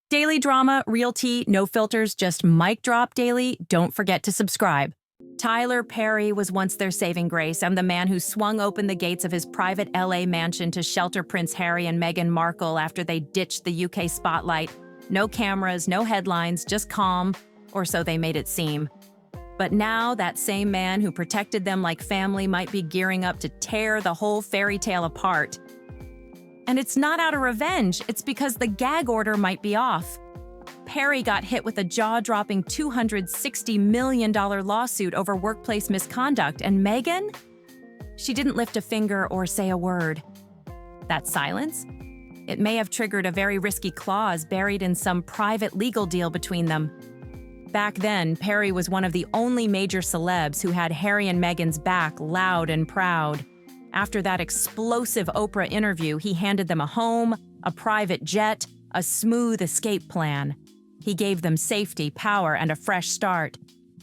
Daily drama, real tea, no filters, just mic drop daily. Don't forget to subscribe. Tyler Perry was once their saving grace and the man who swung open the gates of his private LA mansion to shelter Prince Harry and Meghan Markle after they ditched the UK spotlight. No cameras, no headlines, just calm, or so they made it seem. But now that same man who protected them like family might be gearing up to tear the whole fairy tale apart. And it's not out of revenge, it's because the gag order might be off. Perry got hit with a jaw-dropping $260 million lawsuit over workplace misconduct, and Meghan? She didn't lift a finger or say a word. That silence? It may have triggered a very risky clause buried in some private legal deal between them. Back then, Perry was one of the only major celebs who had Harry and Meghan's back loud and proud. After that explosive Oprah interview, he handed them a home, a private jet, a smooth escape plan. He gave them safety, power, and a fresh start.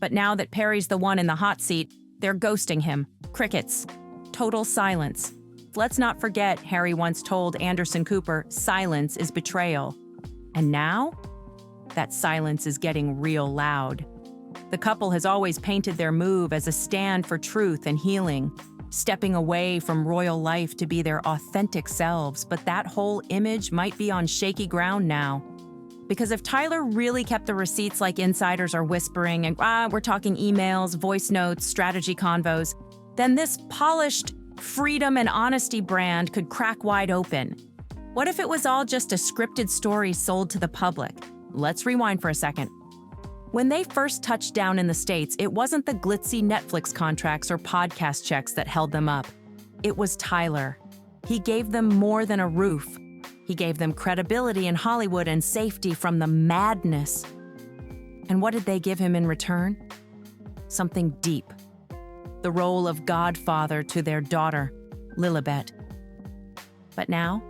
But now that Perry's the one in the hot seat, they're ghosting him. Crickets. Total silence. Let's not forget, Harry once told Anderson Cooper, silence is betrayal. And now? That silence is getting real loud. The couple has always painted their move as a stand for truth and healing, stepping away from royal life to be their authentic selves, but that whole image might be on shaky ground now. Because if Tyler really kept the receipts like insiders are whispering and we're talking emails, voice notes, strategy convos, then this polished freedom and honesty brand could crack wide open. What if it was all just a scripted story sold to the public? Let's rewind for a second. When they first touched down in the States, it wasn't the glitzy Netflix contracts or podcast checks that held them up. It was Tyler. He gave them more than a roof. He gave them credibility in Hollywood and safety from the madness. And what did they give him in return? Something deep. The role of godfather to their daughter, Lilibet. But now,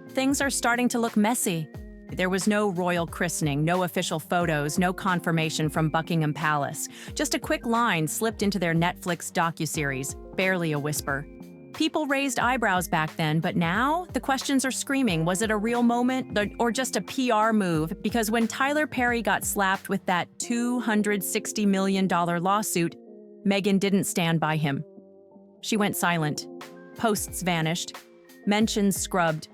things are starting to look messy. There was no royal christening, no official photos, no confirmation from Buckingham Palace. Just a quick line slipped into their Netflix docuseries, barely a whisper. People raised eyebrows back then, but now the questions are screaming. Was it a real moment or just a PR move? Because when Tyler Perry got slapped with that $260 million lawsuit, Meghan didn't stand by him. She went silent. Posts vanished. Mentions scrubbed.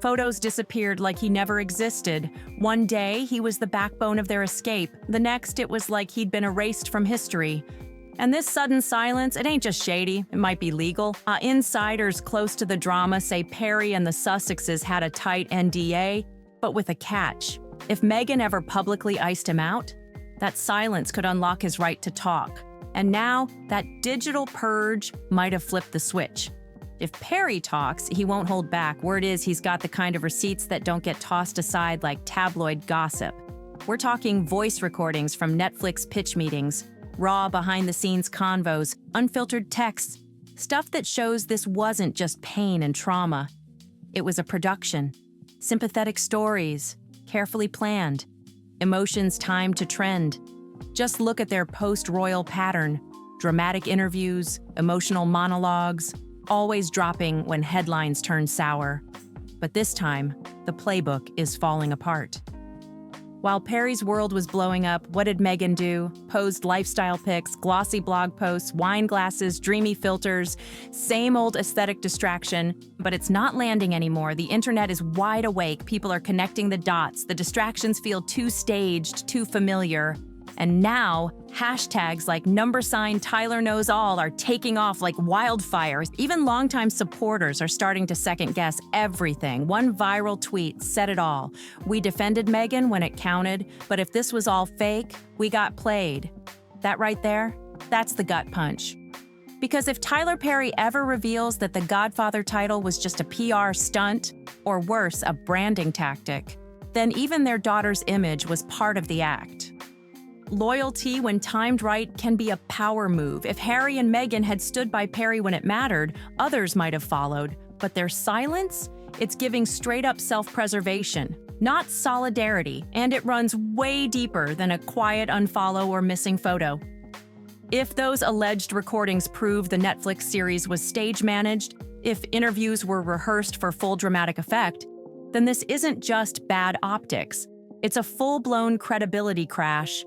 Photos disappeared like he never existed. One day, he was the backbone of their escape. The next, it was like he'd been erased from history. And this sudden silence, it ain't just shady, it might be legal. Insiders close to the drama say Perry and the Sussexes had a tight NDA, but with a catch. If Meghan ever publicly iced him out, that silence could unlock his right to talk. And now, that digital purge might have flipped the switch. If Perry talks, he won't hold back. Word is he's got the kind of receipts that don't get tossed aside like tabloid gossip. We're talking voice recordings from Netflix pitch meetings, raw behind-the-scenes convos, unfiltered texts, stuff that shows this wasn't just pain and trauma. It was a production, sympathetic stories, carefully planned, emotions timed to trend. Just look at their post-royal pattern, dramatic interviews, emotional monologues, always dropping when headlines turn sour. But this time, the playbook is falling apart. While Perry's world was blowing up, what did Meghan do? Posed lifestyle pics, glossy blog posts, wine glasses, dreamy filters, same old aesthetic distraction. But it's not landing anymore. The internet is wide awake. People are connecting the dots. The distractions feel too staged, too familiar. And now, hashtags like #Tyler knows all are taking off like wildfire. Even longtime supporters are starting to second-guess everything. One viral tweet said it all. We defended Meghan when it counted, but if this was all fake, we got played. That right there, that's the gut punch. Because if Tyler Perry ever reveals that the Godfather title was just a PR stunt, or worse, a branding tactic, then even their daughter's image was part of the act. Loyalty, when timed right, can be a power move. If Harry and Meghan had stood by Perry when it mattered, others might have followed. But their silence? It's giving straight-up self-preservation, not solidarity, and it runs way deeper than a quiet unfollow or missing photo. If those alleged recordings prove the Netflix series was stage-managed, if interviews were rehearsed for full dramatic effect, then this isn't just bad optics. It's a full-blown credibility crash.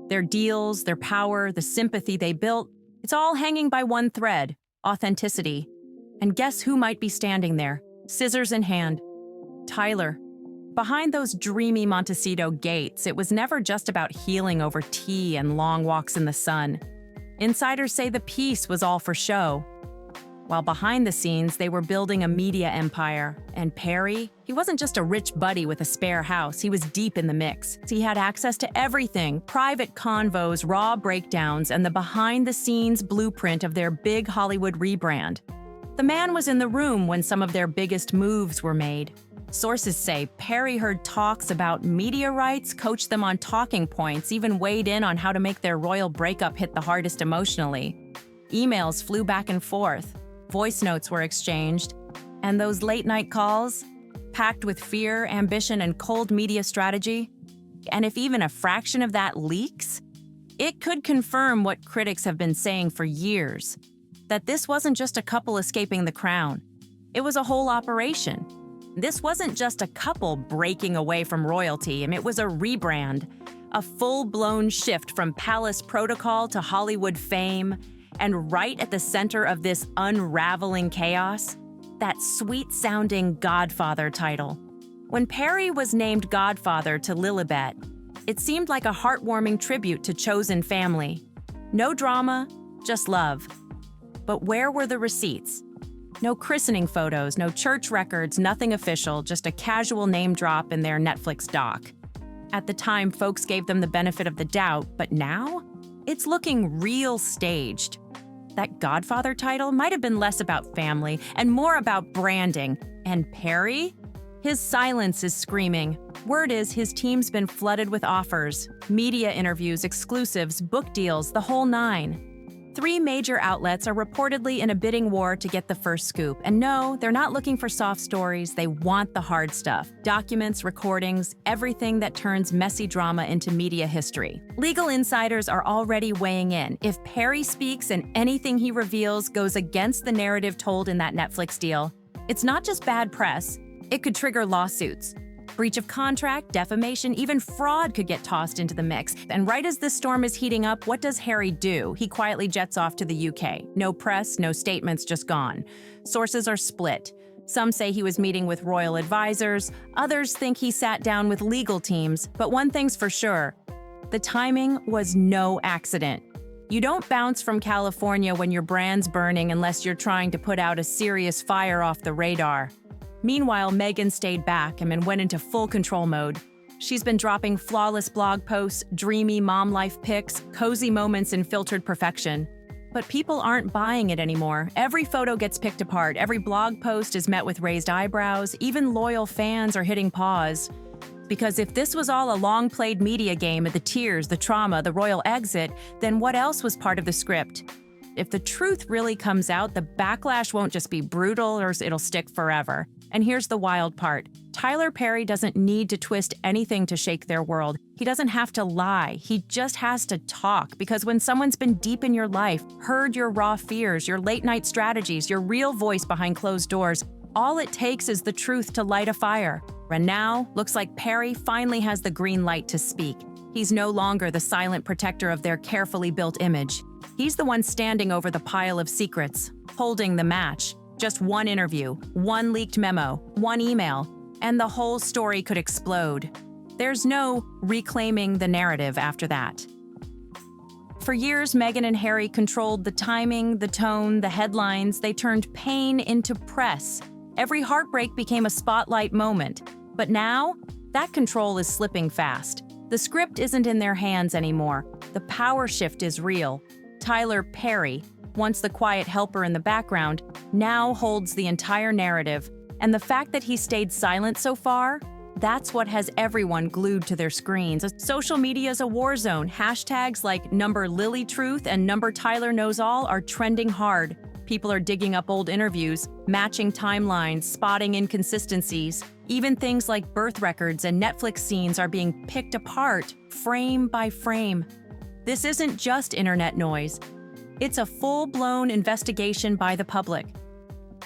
Their deals, their power, the sympathy they built, it's all hanging by one thread: authenticity. And guess who might be standing there, scissors in hand? Tyler. Behind those dreamy Montecito gates, it was never just about healing over tea and long walks in the sun. Insiders say the piece was all for show. While behind the scenes, they were building a media empire. And Perry, he wasn't just a rich buddy with a spare house, he was deep in the mix. He had access to everything: private convos, raw breakdowns, and the behind-the-scenes blueprint of their big Hollywood rebrand. The man was in the room when some of their biggest moves were made. Sources say Perry heard talks about media rights, coached them on talking points, even weighed in on how to make their royal breakup hit the hardest emotionally. Emails flew back and forth. Voice notes were exchanged, and those late-night calls, packed with fear, ambition, and cold media strategy. And if even a fraction of that leaks, it could confirm what critics have been saying for years, that this wasn't just a couple escaping the crown. It was a whole operation. This wasn't just a couple breaking away from royalty, it was a rebrand, a full-blown shift from palace protocol to Hollywood fame. And right at the center of this unraveling chaos, that sweet-sounding Godfather title. When Perry was named Godfather to Lilibet, it seemed like a heartwarming tribute to chosen family. No drama, just love. But where were the receipts? No christening photos, no church records, nothing official, just a casual name drop in their Netflix doc. At the time, folks gave them the benefit of the doubt, but now? It's looking real staged. That Godfather title might have been less about family and more about branding. And Perry? His silence is screaming. Word is his team's been flooded with offers, media interviews, exclusives, book deals, the whole nine. 3 major outlets are reportedly in a bidding war to get the first scoop. And no, they're not looking for soft stories, they want the hard stuff. Documents, recordings, everything that turns messy drama into media history. Legal insiders are already weighing in. If Perry speaks and anything he reveals goes against the narrative told in that Netflix deal, it's not just bad press, it could trigger lawsuits. Breach of contract, defamation, even fraud could get tossed into the mix. And right as this storm is heating up, what does Harry do? He quietly jets off to the UK. No press, no statements, just gone. Sources are split. Some say he was meeting with royal advisors. Others think he sat down with legal teams. But one thing's for sure, the timing was no accident. You don't bounce from California when your brand's burning unless you're trying to put out a serious fire off the radar. Meanwhile, Meghan stayed back and went into full control mode. She's been dropping flawless blog posts, dreamy mom life pics, cozy moments in filtered perfection. But people aren't buying it anymore. Every photo gets picked apart, every blog post is met with raised eyebrows, even loyal fans are hitting pause. Because if this was all a long-played media game, the tears, the trauma, the royal exit, then what else was part of the script? If the truth really comes out, the backlash won't just be brutal, or it'll stick forever. And here's the wild part. Tyler Perry doesn't need to twist anything to shake their world. He doesn't have to lie. He just has to talk, because when someone's been deep in your life, heard your raw fears, your late-night strategies, your real voice behind closed doors, all it takes is the truth to light a fire. And now, looks like Perry finally has the green light to speak. He's no longer the silent protector of their carefully built image. He's the one standing over the pile of secrets, holding the match. Just one interview, one leaked memo, one email, and the whole story could explode. There's no reclaiming the narrative after that. For years, Meghan and Harry controlled the timing, the tone, the headlines. They turned pain into press. Every heartbreak became a spotlight moment. But now, that control is slipping fast. The script isn't in their hands anymore. The power shift is real. Tyler Perry, once the quiet helper in the background, now holds the entire narrative. And the fact that he stayed silent so far, that's what has everyone glued to their screens. Social media is a war zone. Hashtags like #LilyTruth and #TylerKnowsAll are trending hard. People are digging up old interviews, matching timelines, spotting inconsistencies. Even things like birth records and Netflix scenes are being picked apart, frame by frame. This isn't just internet noise. It's a full-blown investigation by the public.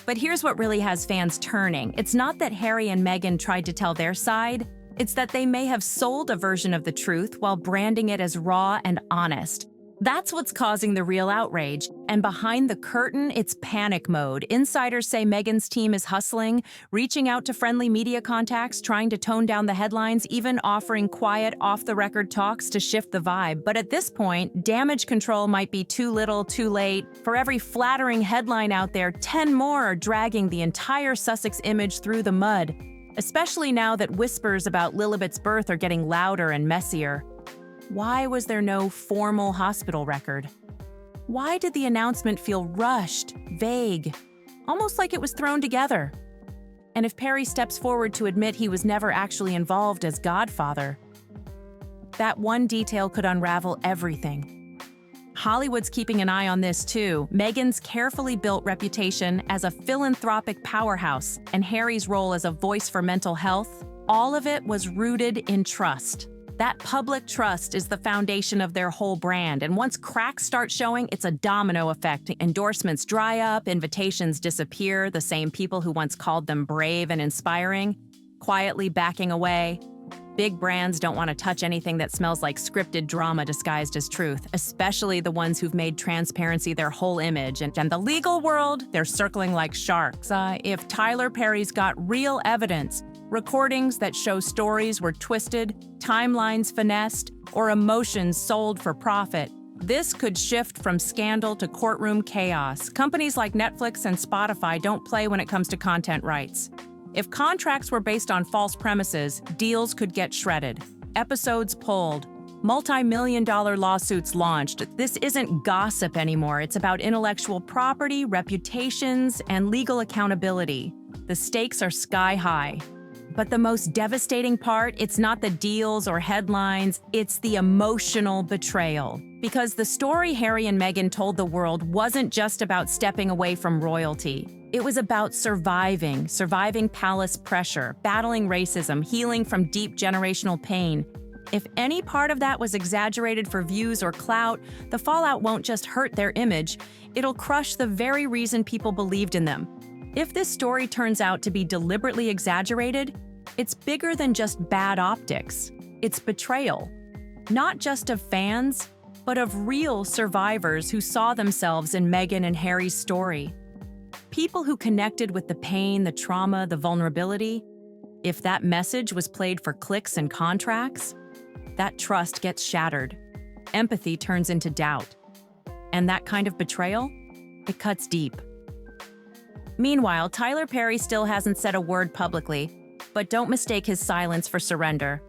But here's what really has fans turning. It's not that Harry and Meghan tried to tell their side, It's that they may have sold a version of the truth while branding it as raw and honest. That's what's causing the real outrage. And behind the curtain, it's panic mode. Insiders say Meghan's team is hustling, reaching out to friendly media contacts, trying to tone down the headlines, even offering quiet, off-the-record talks to shift the vibe. But at this point, damage control might be too little, too late. For every flattering headline out there, 10 more are dragging the entire Sussex image through the mud. Especially now that whispers about Lilibet's birth are getting louder and messier. Why was there no formal hospital record? Why did the announcement feel rushed, vague, almost like it was thrown together? And if Perry steps forward to admit he was never actually involved as godfather, that one detail could unravel everything. Hollywood's keeping an eye on this too. Meghan's carefully built reputation as a philanthropic powerhouse and Harry's role as a voice for mental health, all of it was rooted in trust. That public trust is the foundation of their whole brand, and once cracks start showing, it's a domino effect. Endorsements dry up, invitations disappear, the same people who once called them brave and inspiring, quietly backing away. Big brands don't want to touch anything that smells like scripted drama disguised as truth, especially the ones who've made transparency their whole image. And the legal world, they're circling like sharks. If Tyler Perry's got real evidence, recordings that show stories were twisted, timelines finessed, or emotions sold for profit, this could shift from scandal to courtroom chaos. Companies like Netflix and Spotify don't play when it comes to content rights. If contracts were based on false premises, deals could get shredded, episodes pulled, multi-million-dollar lawsuits launched. This isn't gossip anymore. It's about intellectual property, reputations, and legal accountability. The stakes are sky high. But the most devastating part, it's not the deals or headlines, it's the emotional betrayal. Because the story Harry and Meghan told the world wasn't just about stepping away from royalty. It was about surviving palace pressure, battling racism, healing from deep generational pain. If any part of that was exaggerated for views or clout, the fallout won't just hurt their image, it'll crush the very reason people believed in them. If this story turns out to be deliberately exaggerated, it's bigger than just bad optics. It's betrayal, not just of fans, but of real survivors who saw themselves in Meghan and Harry's story. People who connected with the pain, the trauma, the vulnerability. If that message was played for clicks and contracts, that trust gets shattered. Empathy turns into doubt. And that kind of betrayal, it cuts deep. Meanwhile, Tyler Perry still hasn't said a word publicly, but don't mistake his silence for surrender.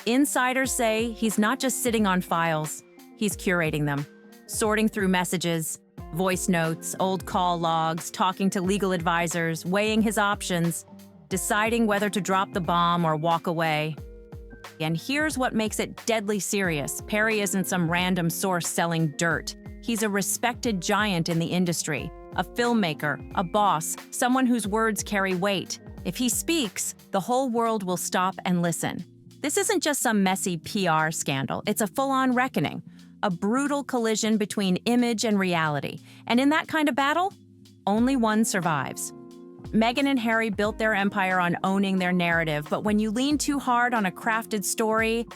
Insiders say he's not just sitting on files, he's curating them, sorting through messages, voice notes, old call logs, talking to legal advisors, weighing his options, deciding whether to drop the bomb or walk away. And here's what makes it deadly serious. Perry isn't some random source selling dirt. He's a respected giant in the industry. A filmmaker, a boss, someone whose words carry weight. If he speaks, the whole world will stop and listen. This isn't just some messy PR scandal, it's a full-on reckoning, a brutal collision between image and reality. And in that kind of battle, only one survives. Meghan and Harry built their empire on owning their narrative, but when you lean too hard on a crafted story,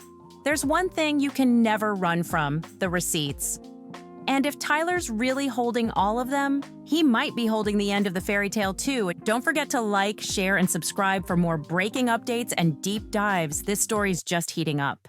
there's one thing you can never run from: the receipts. And if Tyler's really holding all of them, he might be holding the end of the fairy tale too. Don't forget to like, share, and subscribe for more breaking updates and deep dives. This story's just heating up.